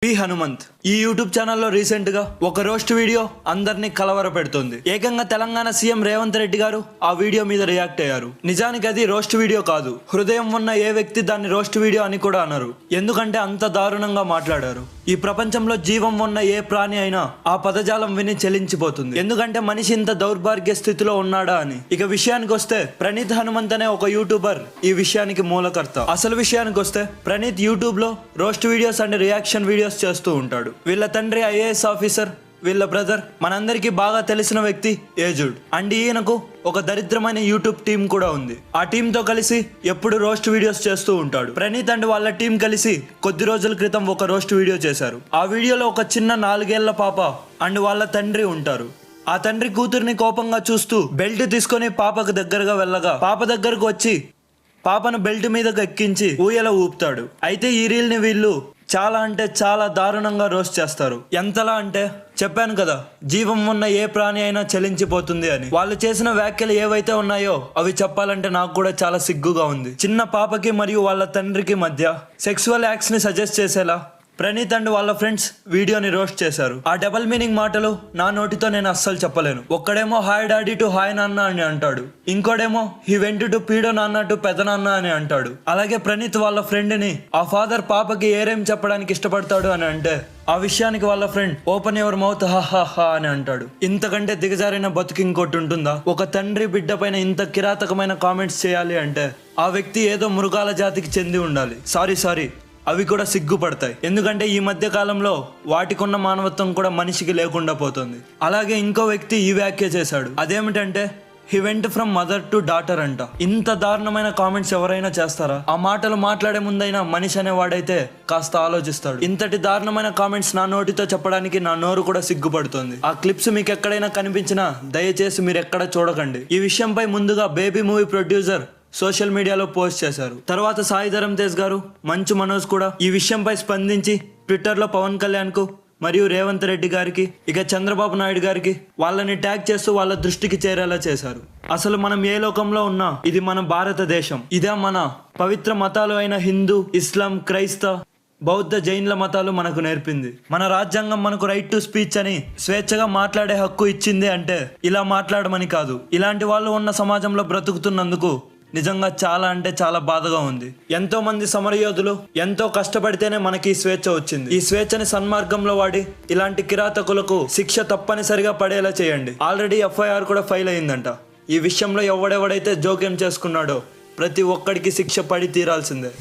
P Hanumanth ఈ YouTube ఛానల్లో recent గా ఒక రోస్ట్ వీడియో అందరినీ కలవరపెడుతుంది. ఏకంగా తెలంగాణ సీఎం రేవంత్ రెడ్డి గారు ఆ వీడియో మీద రియాక్ట్ అయ్యారు. నిజానికి అది రోస్ట్ వీడియో కాదు, హృదయం ఉన్న ఏ వ్యక్తి దాన్ని రోస్ట్ వీడియో అని కూడా అనరు. ఎందుకంటే అంత దారుణంగా మాట్లాడారు. ఈ ప్రపంచంలో జీవం ఉన్న ఏ ప్రాణి అయినా ఆ పదజాలం విని చెలించిపోతుంది. ఎందుకంటే మనిషి ఇంత దౌర్భాగ్య స్థితిలో ఉన్నాడా అని. ఇక విషయానికి వస్తే ప్రణీత్ హనుమంత్ అనే ఒక యూట్యూబర్ ఈ విషయానికి మూలకర్త. అసలు విషయానికి వస్తే ప్రణీత్ యూట్యూబ్ లో roast videos and reaction videos చేస్తూ ఉంటాడు. వీళ్ళ తండ్రి ఐఏఎస్ ఆఫీసర్, వీళ్ళ బ్రదర్ మనందరికీ బాగా తెలిసిన వ్యక్తి ఏజుడ్. అండ్ ఈయనకు ఒక దరిద్రమైన యూట్యూబ్ టీం కూడా ఉంది. ఆ టీం తో కలిసి ఎప్పుడు రోస్ట్ వీడియోస్ చేస్తూ ఉంటాడు. ప్రణీత్ అండ్ వాళ్ళ టీం కలిసి కొద్ది రోజుల క్రితం ఒక రోస్ట్ వీడియో చేశారు. ఆ వీడియోలో ఒక చిన్న 4 ఏళ్ల పాప అండ్ వాళ్ళ తండ్రి ఉంటారు. ఆ తండ్రి కూతుర్ని కోపంగా చూస్తూ బెల్ట్ తీసుకొని పాపకు దగ్గరగా వెళ్ళగా పాప దగ్గరకు వచ్చి పాపను బెల్ట్ మీదకు ఎక్కించి ఊయల ఊపుతాడు. అయితే ఈ రీల్ ని వీళ్ళు చాలా అంటే చాలా దారుణంగా రోస్ట్ చేస్తారు. ఎంతలా అంటే చెప్పాను కదా, జీవం ఉన్న ఏ ప్రాణి అయినా చలించిపోతుంది అని. వాళ్ళు చేసిన వ్యాఖ్యలు ఏవైతే ఉన్నాయో అవి చెప్పాలంటే నాకు కూడా చాలా సిగ్గుగా ఉంది. చిన్న పాపకి మరియు వాళ్ళ తండ్రికి మధ్య సెక్సువల్ యాక్ట్స్ ని సజెస్ట్ చేసేలా ప్రణీత్ అండ్ వాళ్ళ ఫ్రెండ్స్ వీడియోని రోస్ట్ చేశారు. ఆ డబల్ మీనింగ్ మాటలు నా నోటితో నేను అస్సలు చెప్పలేను. ఒక్కడేమో హాయ్ డాడీ టు హాయ్ నాన్న అని అంటాడు, ఇంకోడేమో హీ వెంట్ టు పీడో నాన్న టు పెదనాన్న అని అంటాడు. అలాగే ప్రణీత్ వాళ్ళ ఫ్రెండ్ ని ఆ ఫాదర్ పాపకి ఏరేం చెప్పడానికి ఇష్టపడతాడు అని అంటే ఆ విషయానికి వాళ్ళ ఫ్రెండ్ ఓపెన్ యువర్ మౌత్ హా అని అంటాడు. ఇంతకంటే దిగజారిన బతుకు ఇంకోటి ఉంటుందా? ఒక తండ్రి బిడ్డ పైన ఇంత కిరాతకమైన కామెంట్స్ చేయాలి అంటే ఆ వ్యక్తి ఏదో మృగాల జాతికి చెంది ఉండాలి. సారీ అవి కూడా సిగ్గుపడతాయి. ఎందుకంటే ఈ మధ్య కాలంలో వాటికున్న మానవత్వం కూడా మనిషికి లేకుండా పోతుంది. అలాగే ఇంకో వ్యక్తి ఈ వ్యాఖ్య చేశాడు. అదేమిటంటే he went from mother to daughter అంట. ఇంత దారుణమైన కామెంట్స్ ఎవరైనా చేస్తారా? ఆ మాటలు మాట్లాడే ముందైనా మనిషి అనేవాడైతే కాస్త ఆలోచిస్తాడు. ఇంతటి దారుణమైన కామెంట్స్ నా నోటితో చెప్పడానికి నా నోరు కూడా సిగ్గుపడుతుంది. ఆ క్లిప్స్ మీకు ఎక్కడైనా కనిపించినా దయచేసి మీరు ఎక్కడ చూడకండి. ఈ విషయంపై ముందుగా బేబీ మూవీ ప్రొడ్యూసర్ సోషల్ మీడియాలో పోస్ట్ చేశారు. తర్వాత సాయి ధరమ్ తేజ్ గారు, మంచు మనోజ్ కూడా ఈ విషయంపై స్పందించి ట్విట్టర్లో పవన్ కళ్యాణ్ కు మరియు రేవంత్ రెడ్డి గారికి ఇక చంద్రబాబు నాయుడు గారికి వాళ్ళని ట్యాగ్ చేస్తూ వాళ్ళ దృష్టికి చేరేలా చేశారు. అసలు మనం ఏ లోకంలో ఉన్నా ఇది మన భారతదేశం. ఇదే మన పవిత్ర మతాలు అయిన హిందూ, ఇస్లాం, క్రైస్తవ, బౌద్ధ, జైన్ల మతాలు మనకు నేర్పింది. మన రాజ్యాంగం మనకు రైట్ టు స్పీచ్ అని స్వేచ్ఛగా మాట్లాడే హక్కు ఇచ్చింది. అంటే ఇలా మాట్లాడమని కాదు. ఇలాంటి వాళ్ళు ఉన్న సమాజంలో బ్రతుకుతున్నందుకు నిజంగా చాలా అంటే చాలా బాధగా ఉంది. ఎంతో మంది సమరయోధులు ఎంతో కష్టపడితేనే మనకి స్వేచ్ఛ వచ్చింది. ఈ స్వేచ్ఛని సన్మార్గంలో వాడి ఇలాంటి కిరాతకులకు శిక్ష తప్పనిసరిగా పడేలా చేయండి. ఆల్రెడీ FIR కూడా ఫైల్ అయిందంట. ఈ విషయంలో ఎవడెవడైతే జోక్యం చేసుకున్నాడో ప్రతి ఒక్కడికి శిక్ష పడి తీరాల్సిందే.